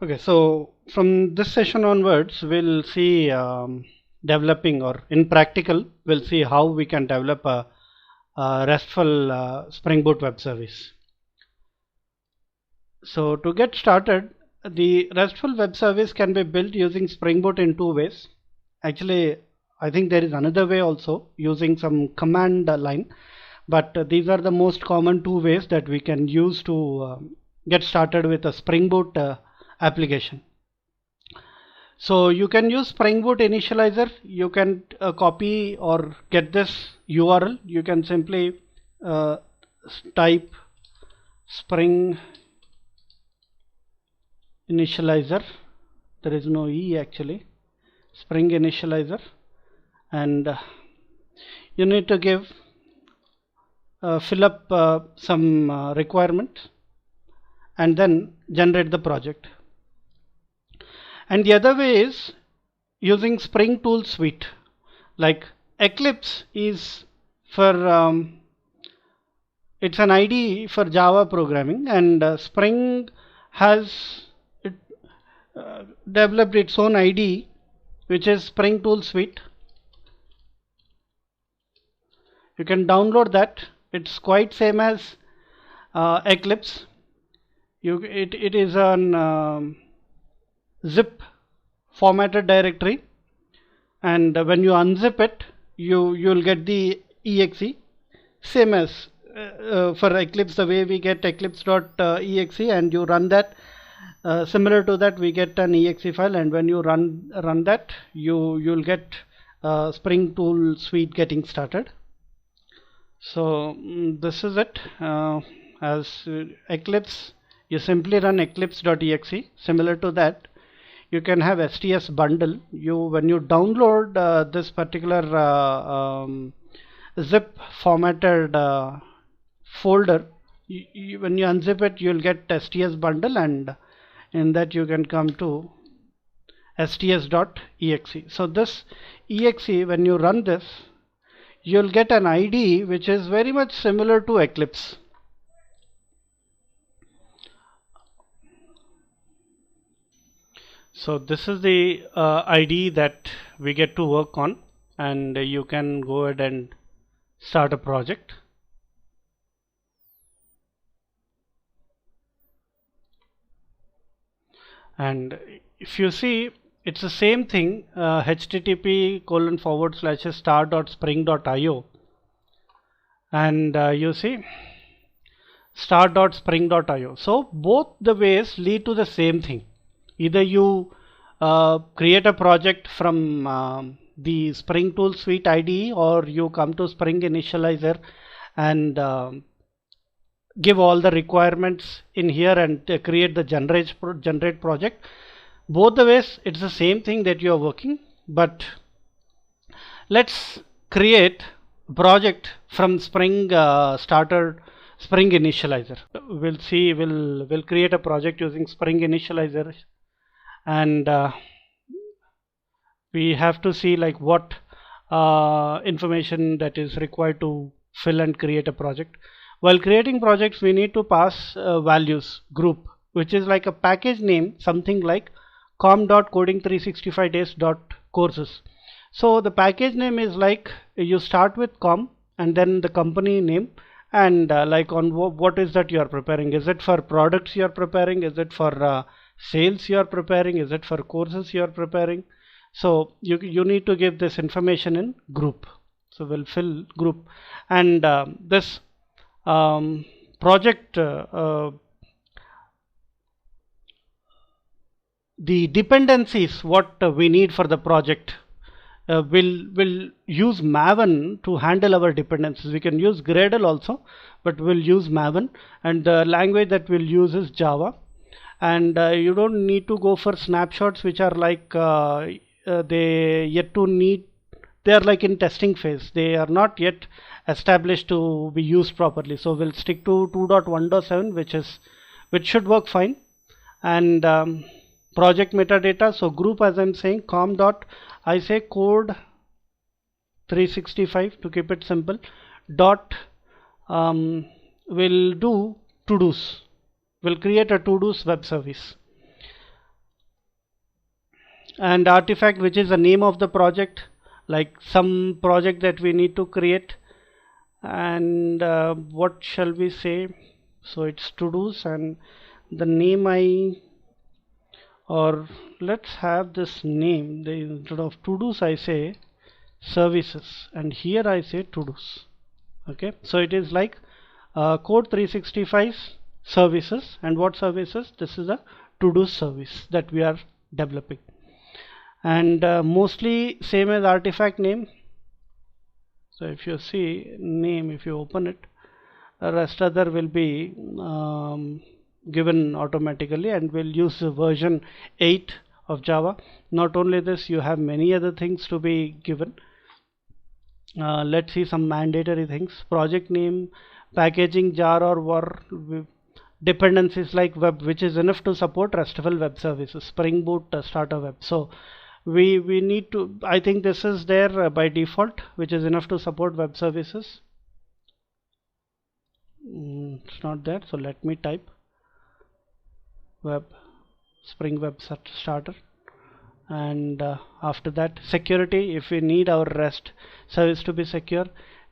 Okay, so from this session onwards, we'll see developing, or in practical, we'll see how we can develop a RESTful Spring Boot web service. So to get started, the RESTful web service can be built using Spring Boot in two ways. Actually, I think there is another way also, using some command line, but these are the most common two ways that we can use to get started with a Spring Boot application. So you can use Spring Boot initializer. You can copy or get this URL. You can simply type Spring initializer. There is no E actually. Spring initializer, and you need to give fill up some requirement and then generate the project. And the other way is using Spring Tool Suite. Like Eclipse is for it's an IDE for Java programming, and Spring has developed its own IDE, which is Spring Tool Suite. You can download that. It's quite same as Eclipse. It is an zip formatted directory, and when you unzip it, you'll get the exe, same as for Eclipse, the way we get eclipse.exe, and you run that. Similar to that, we get an exe file, and when you run that, you'll get Spring Tool Suite getting started. So this is it. As Eclipse, you simply run eclipse.exe. Similar to that, you can have STS bundle. When you download this particular zip formatted folder, when you unzip it, you'll get STS bundle, and in that you can come to sts.exe. So this exe, when you run this, you'll get an IDE which is very much similar to Eclipse. So this is the IDE that we get to work on, and you can go ahead and start a project. And if you see, it's the same thing, http://star.spring.io, and you see star.spring.io. So both the ways lead to the same thing. Either you create a project from the Spring Tool Suite IDE, or you come to Spring Initializer and give all the requirements in here and create the generate project. Both the ways, it's the same thing that you are working, but let's create a project from Spring Spring Initializer. We'll see, we'll create a project using Spring Initializer, and we have to see like what information that is required to fill and create a project. While creating projects, we need to pass values group, which is like a package name, something like com.coding365days.courses. So the package name is like, you start with com and then the company name, and like on what is that you are preparing. Is it for products you are preparing? Is it for sales you are preparing? Is it for courses you are preparing? So you need to give this information in group. So we'll fill group, and this project, the dependencies what we need for the project, we'll use Maven to handle our dependencies. We can use Gradle also, but we'll use Maven, and the language that we'll use is Java. And you don't need to go for snapshots, which are like they are like in testing phase. They are not yet established to be used properly. So we'll stick to 2.1.7, which should work fine. And project metadata, so group, as I'm saying, com dot, I say code 365 to keep it simple, dot will do to-dos. We'll create a to-dos web service. and artifact, which is the name of the project, like some project that we need to create. And what shall we say? So it's to do's, and the name or let's have this name. Instead of to do's I say services, and here I say to do's. Okay, so it is like code 365 services. And what services? This is a to do service that we are developing, and mostly same as artifact name. So if you see name, if you open it, the rest other will be given automatically, and we'll use the version 8 of Java. Not only this, you have many other things to be given. Let's see some mandatory things. Project name, packaging, jar or var, dependencies like web, which is enough to support RESTful web services, Spring Boot, starter web. So we need to, I think this is there by default, which is enough to support web services. It's not there, so let me type web, Spring Web Starter. And after that, security, if we need our REST service to be secure.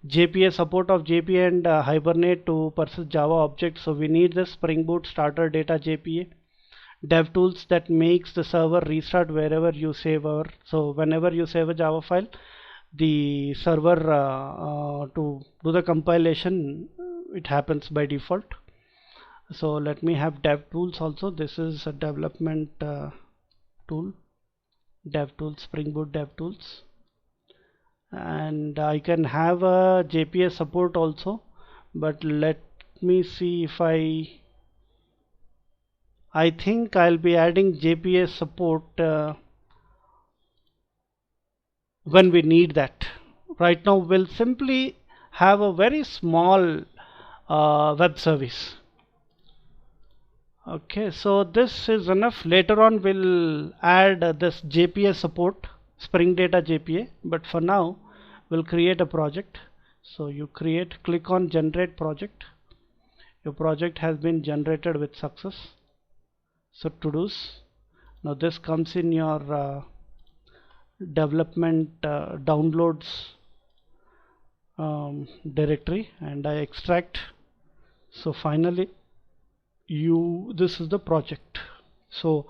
JPA, support of JPA and Hibernate to persist Java objects, so we need the Spring Boot starter data JPA. Dev tools that makes the server restart wherever you save our, so whenever you save a Java file, the server to do the compilation, it happens by default. So let me have dev tools also. This is a development tool, dev tools, Spring Boot dev tools, and I can have a JPA support also, but let me see if I think I'll be adding JPA support when we need that. Right now we'll simply have a very small web service. Okay, so this is enough. Later on we'll add this JPA support, Spring Data JPA, but for now we'll create a project. So you create, click on generate project. Your project has been generated with success. So to do's. Now this comes in your development downloads directory, and I extract. So finally this is the project. So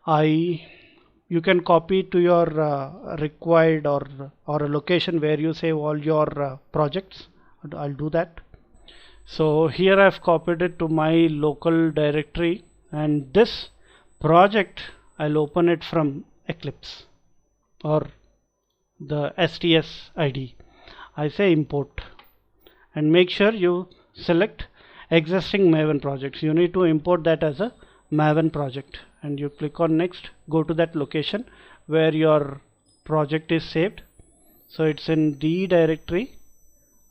you can copy to your required or a location where you save all your projects. I'll do that. So here I've copied it to my local directory, and this project I'll open it from Eclipse or the STS ID. I say import, and make sure you select existing Maven projects. You need to import that as a Maven project, and you click on next. Go to that location where your project is saved. So it's in D directory,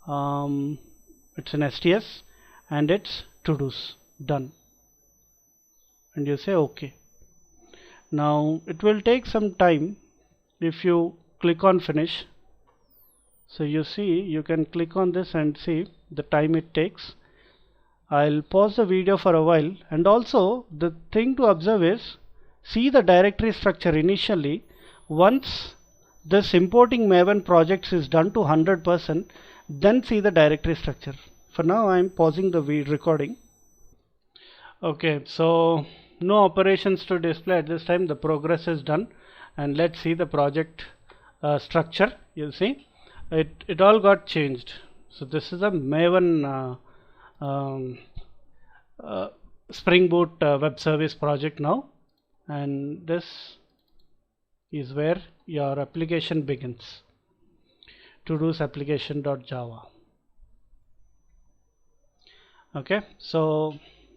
it's in STS, and it's to do's. Done, and you say OK. Now it will take some time. If you click on finish, so you see, you can click on this and see the time it takes. I'll pause the video for a while, and also the thing to observe is, see the directory structure initially. Once this importing Maven projects is done to 100%, then see the directory structure. For now I'm pausing the recording. Okay, so no operations to display at this time. The progress is done, and let's see the project structure. You'll see it all got changed. So this is a Maven Spring Boot web service project now, and this is where your application begins. To do's application.java. Okay, so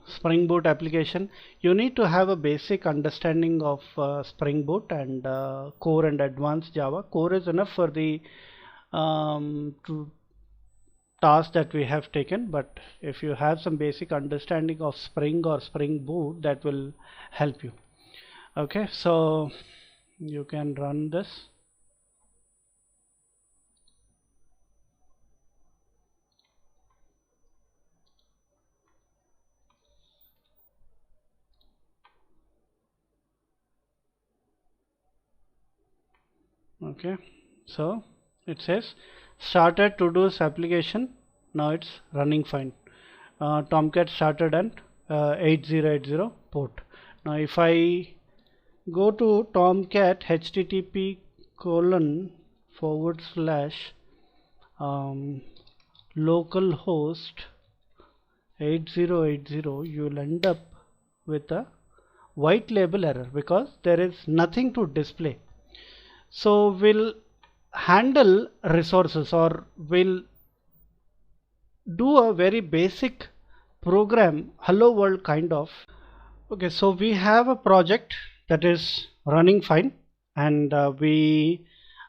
Spring Boot application, you need to have a basic understanding of Spring Boot and core and advanced Java. Core is enough for the task that we have taken, but if you have some basic understanding of Spring or Spring Boot, that will help you. Okay, so you can run this. Okay, so it says started to-dos application. Now it's running fine. Tomcat started at 8080 port. Now if I go to Tomcat http colon forward slash localhost 8080, you will end up with a white label error because there is nothing to display. So we'll handle resources, or we'll do a very basic program, hello world kind of. Okay, so we have a project that is running fine, and we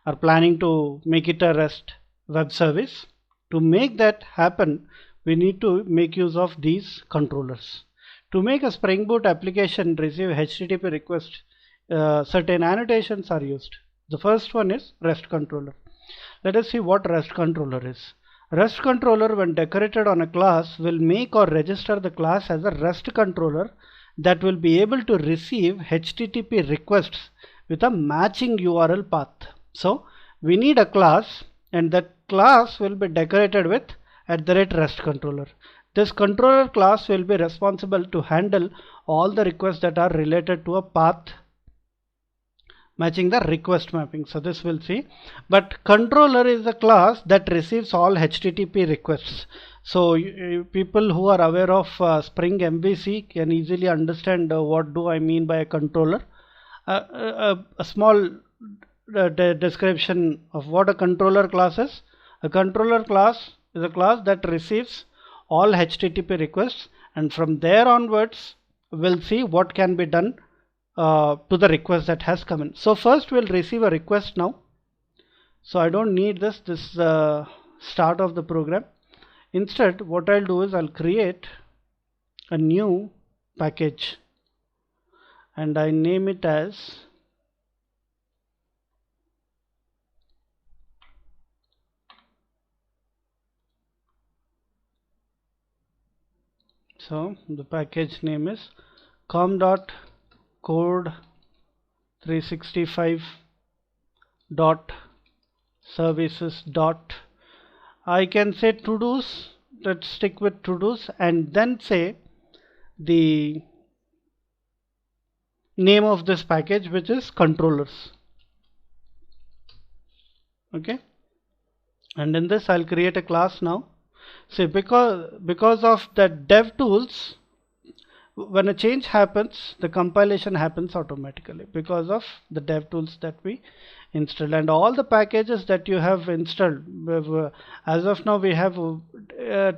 are planning to make it a REST web service. To make that happen, we need to make use of these controllers. To make a Spring Boot application receive HTTP request, certain annotations are used. The first one is REST controller. Let us see what REST controller is. REST controller, when decorated on a class, will make or register the class as a REST controller that will be able to receive HTTP requests with a matching URL path. So we need a class, and that class will be decorated with @REST controller. This controller class will be responsible to handle all the requests that are related to a path matching the request mapping. So this we'll see. But controller is a class that receives all HTTP requests. So people who are aware of Spring MVC can easily understand what do I mean by a controller. A small description of what a controller class is. A controller class is a class that receives all HTTP requests, and from there onwards we'll see what can be done to the request that has come in. So first we'll receive a request now. So I don't need this is the start of the program. Instead, what I'll do is I'll create a new package, and I name it as so the package name is com.code365.services. I can say to-dos. Let's stick with to-dos, and then say the name of this package, which is controllers. Okay, and in this I'll create a class now. See, because of the dev tools, when a change happens, the compilation happens automatically because of the dev tools that we install, and all the packages that you have installed. As of now we have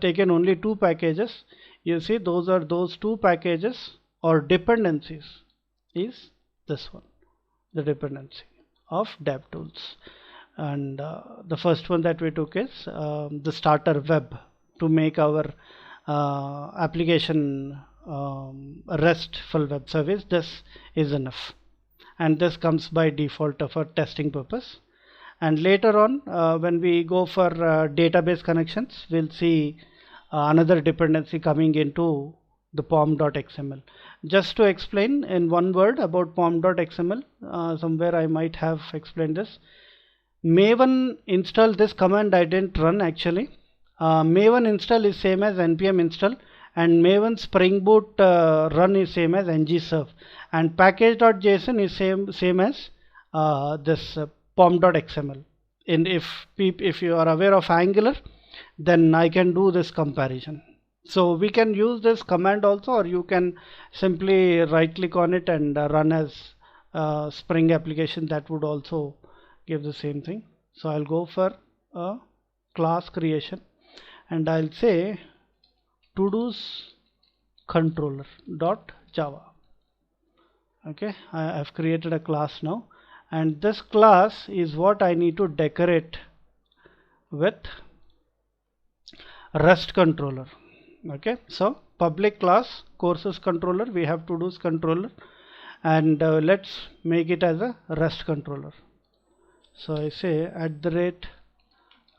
taken only 2 packages. You see, those are those 2 packages or dependencies. Is this one, the dependency of dev tools, and the first one that we took is the starter web to make our application RESTful web service. This is enough, and this comes by default for testing purpose. And later on when we go for database connections, we'll see another dependency coming into the pom.xml. Just to explain in one word about pom.xml, somewhere I might have explained this. Maven install, this command I didn't run actually. Maven install is same as npm install, and Maven Spring Boot run is same as ngserve, and package.json is same as this pom.xml. And if you are aware of Angular, then I can do this comparison. So we can use this command also, or you can simply right click on it and run as Spring application. That would also give the same thing. So I'll go for a class creation, and I'll say to-dos controller dot java. Okay, I have created a class now, and this class is what I need to decorate with REST controller. Okay, so public class courses controller, we have to-dos controller, and let's make it as a REST controller. So I say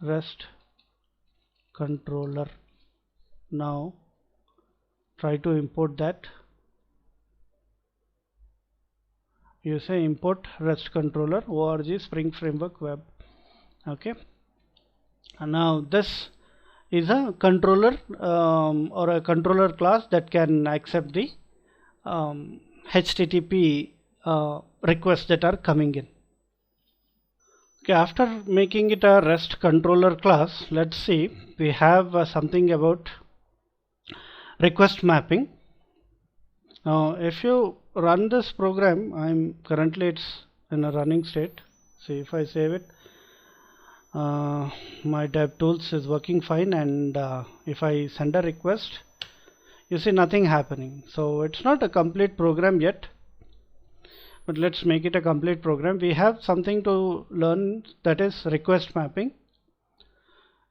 @REST controller. Now try to import that. you say import REST controller org Spring Framework Web. Okay, and now this is a controller or a controller class that can accept the HTTP requests that are coming in. Okay, after making it a REST controller class, let's see, we have something about request mapping. Now if you run this program, currently it's in a running state. See, if I save it, my DevTools is working fine, and if I send a request, you see nothing happening. So it's not a complete program yet, but let's make it a complete program. We have something to learn, that is request mapping.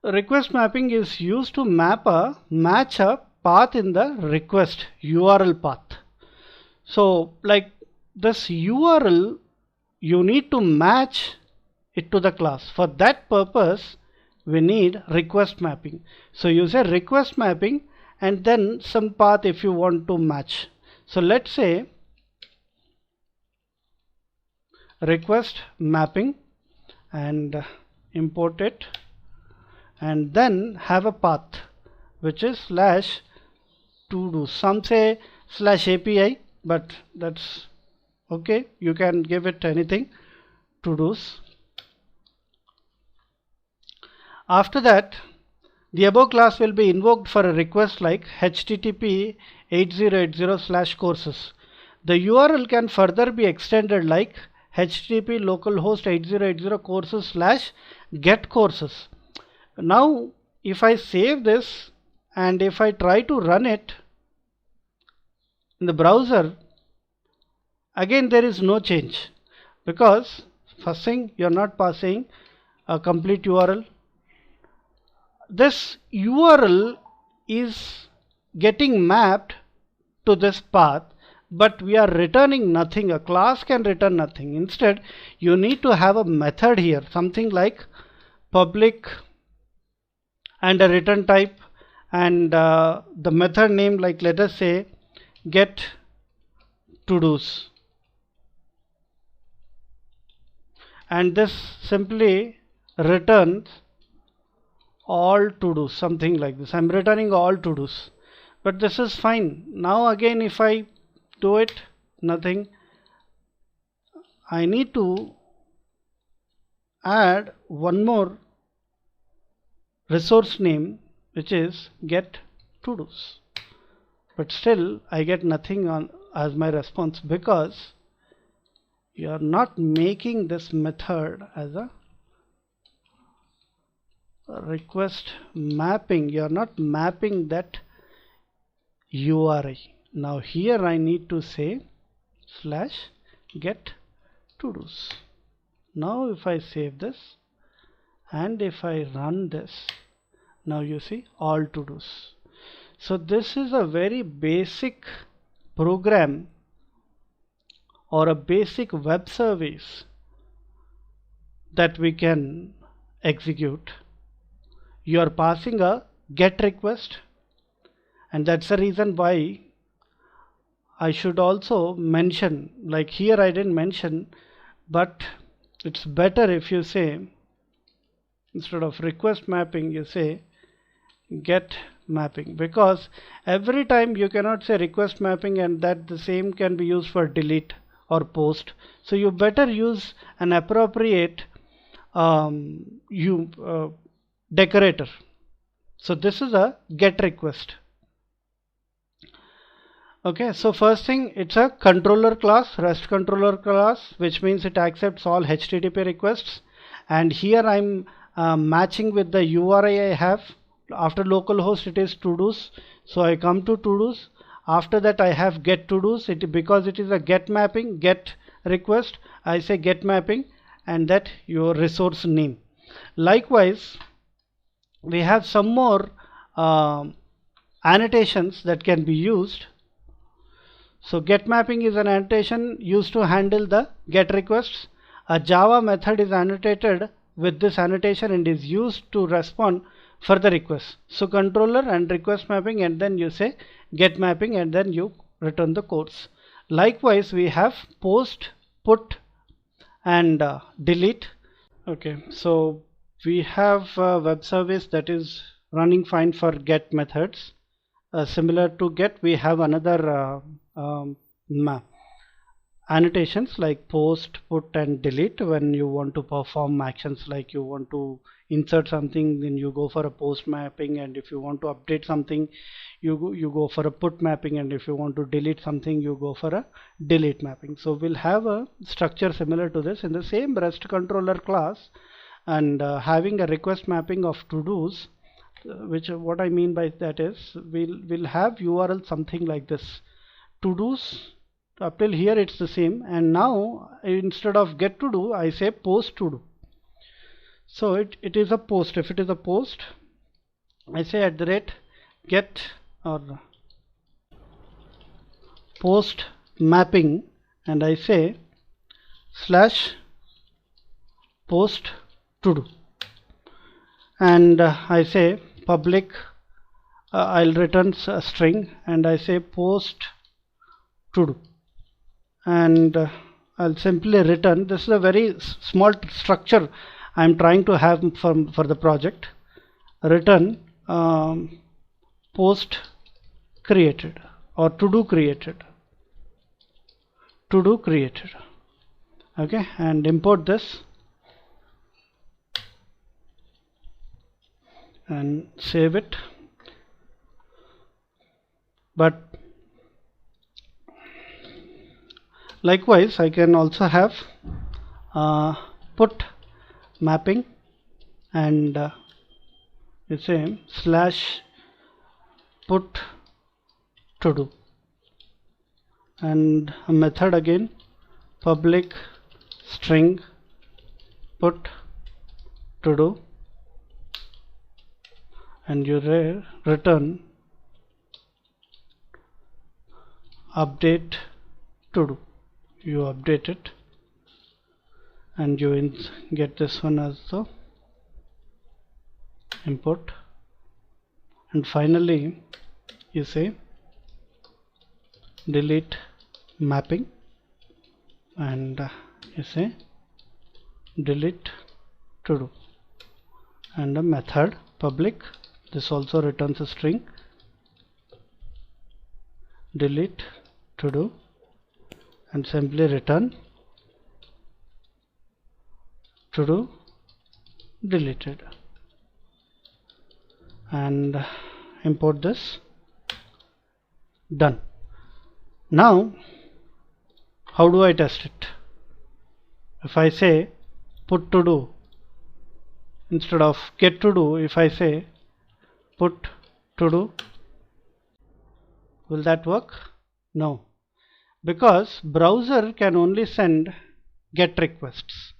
Request mapping is used to match a path in the request URL path. So like this URL, you need to match it to the class. For that purpose we need request mapping. So you say request mapping and then some path if you want to match. So let's say request mapping and import it, and then have a path which is /todo. Some say /API, but that's okay, you can give it anything, to-dos. After that, the above class will be invoked for a request like http 8080/courses. The URL can further be extended like http localhost 8080 courses/get courses. Now if I save this and if I try to run it in the browser, again there is no change, because first thing, you are not passing a complete URL. This URL is getting mapped to this path, but we are returning nothing. A class can return nothing. Instead, you need to have a method here, something like public and a return type, and the method name, like let us say get to-dos, and this simply returns all to-dos, something like this. I'm returning all to-dos, but this is fine. Now again if I do it, nothing. I need to add one more resource name, which is get to-dos, but still I get nothing on as my response, because you are not making this method as a request mapping. You are not mapping that URI. Now here I need to say /get to-dos. Now if I save this and if I run this, now you see all to-dos. So this is a very basic program or a basic web service that we can execute. You are passing a get request, and that's the reason why I should also mention, like here I didn't mention, but it's better if you say, instead of request mapping, you say get mapping, because every time you cannot say request mapping and that the same can be used for delete or post. So you better use an appropriate decorator. So this is a get request. Okay, so first thing, it's a controller class, REST controller class, which means it accepts all HTTP requests, and here I'm matching with the URI I have. After localhost it is to-dos, so I come to to-dos. After that I have get to-dos, because it is a get mapping, get request, I say get mapping and that your resource name. Likewise, we have some more annotations that can be used. So get mapping is an annotation used to handle the get requests. A Java method is annotated with this annotation and is used to respond further requests. So controller and request mapping, and then you say get mapping and then you return the codes. Likewise, we have post put and delete. Okay, so we have a web service that is running fine for get methods. Similar to get, we have another annotations like post, put and delete. When you want to perform actions, like you want to insert something, then you go for a post mapping, and if you want to update something, you go for a put mapping, and if you want to delete something, you go for a delete mapping. So we'll have a structure similar to this in the same REST controller class, and having a request mapping of to-dos, which what I mean by that is we'll have URL something like this, to-dos. Up till here it's the same, and now instead of get to do, I say post to do. So it is a post. If it is a post, I say @get or post mapping, and I say /post to do, and I say public, I'll return a string, and I say post to do, and I'll simply return. This is a very small structure I'm trying to have for the project. Return post created or to do created, okay, and import this and save it. But likewise, I can also have put mapping, and you say /put to do, and a method again, public string put to do, and you return update to do. You update it, and you get this one as the import, and finally you say delete mapping, and you say delete to do, and a method public, this also returns a string, delete to do, and simply return to do deleted, and import this. Done. Now how do I test it? If I say put to do instead of get to do, if I say put to do, will that work? No, because browser can only send get requests,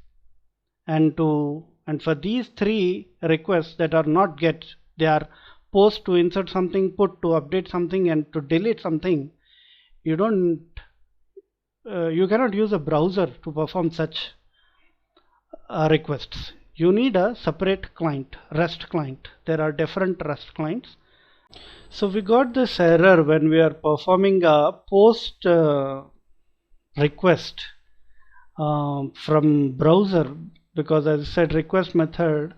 and for these three requests that are not get, they are post to insert something, put to update something, and to delete something, you cannot use a browser to perform such requests. You need a separate client, REST client. There are different REST clients. So we got this error when we are performing a post request from browser, because as I said, request method,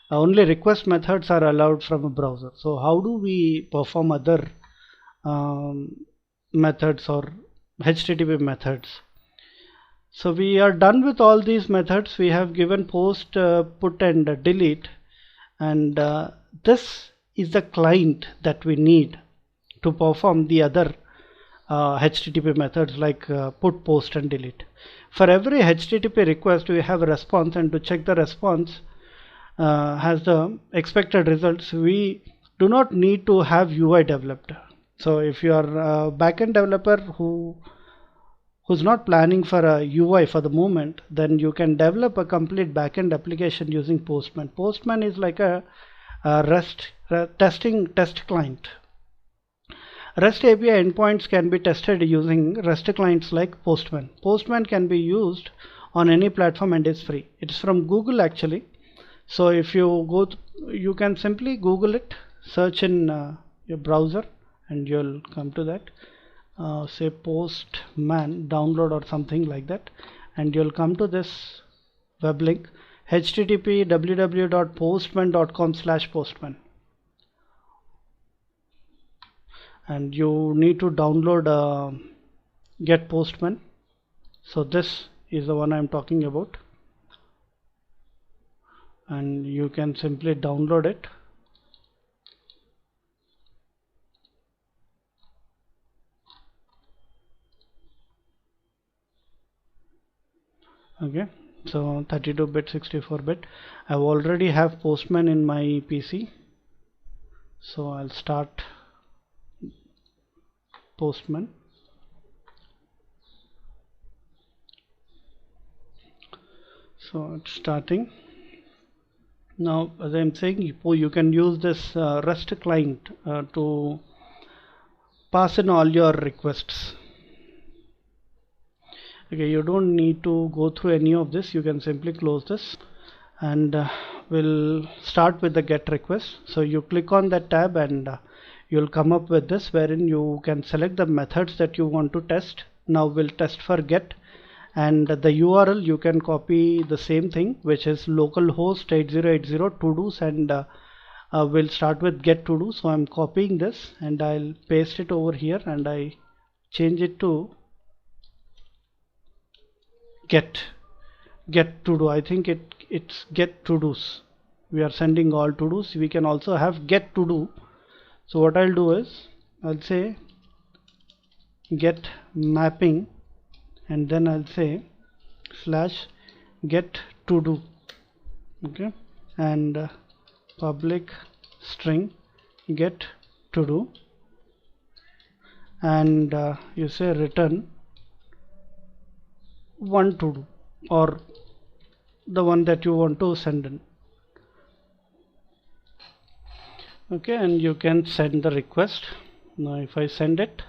only request methods are allowed from a browser. So how do we perform other methods or HTTP methods? So we are done with all these methods. We have given post, put and delete, and this is the client that we need to perform the other HTTP methods like put, post and delete. For every HTTP request we have a response, and to check the response has the expected results, we do not need to have UI developed. So if you are a backend developer who's not planning for a UI for the moment, then you can develop a complete backend application using Postman. Postman is like a REST test client. REST API endpoints can be tested using REST clients like Postman. Postman can be used on any platform and is free. It's from Google actually. So if you go, you can simply Google it, search in your browser, and you'll come to that. Say Postman download or something like that, and you'll come to this web link, http www.postman.com/postman, and you need to download Get Postman. So this is the one I'm talking about, and you can simply download it. Okay, so 32-bit, 64-bit. I already have Postman in my PC, so I'll start Postman. So it's starting now. As I'm saying, you can use this REST client to pass in all your requests. Okay, you don't need to go through any of this. You can simply close this, and we'll start with the get request. So you click on that tab, and you'll come up with this, wherein you can select the methods that you want to test. Now we'll test for get, and the URL you can copy the same thing, which is localhost 8080 to-dos, and we'll start with get to do. So I'm copying this and I'll paste it over here, and I change it to get to do. I think it's get to do's. We are sending all to do's. We can also have get to do. So what I'll do is I'll say get mapping, and then I'll say /get to do. Okay, and public string get to do, and you say return one to do, or the one that you want to send in. Okay, and you can send the request. Now if I send it,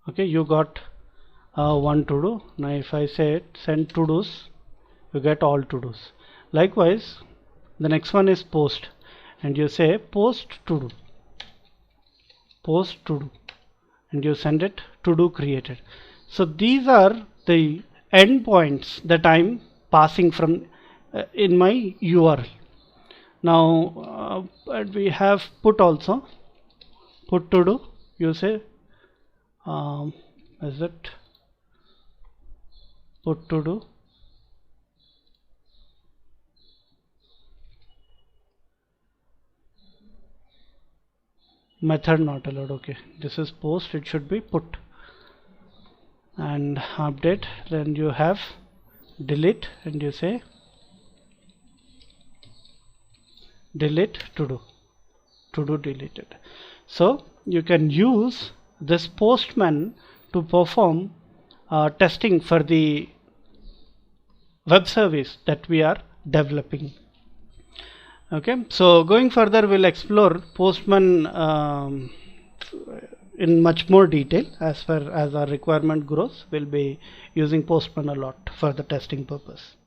okay, you got one to do. Now if I say send to do's, you get all to do's. Likewise, the next one is post, and you say post to do, and you send it to do created. So these are the endpoints that I'm passing from in my URL. Now we have put also, put to do. You say is it put to do, method not allowed. Okay, this is post, it should be put, and update. Then you have delete, and you say delete to do deleted. So you can use this Postman to perform testing for the web service that we are developing. Okay, so going further, we'll explore Postman in much more detail. As far as our requirement grows, we'll be using Postman a lot for the testing purpose.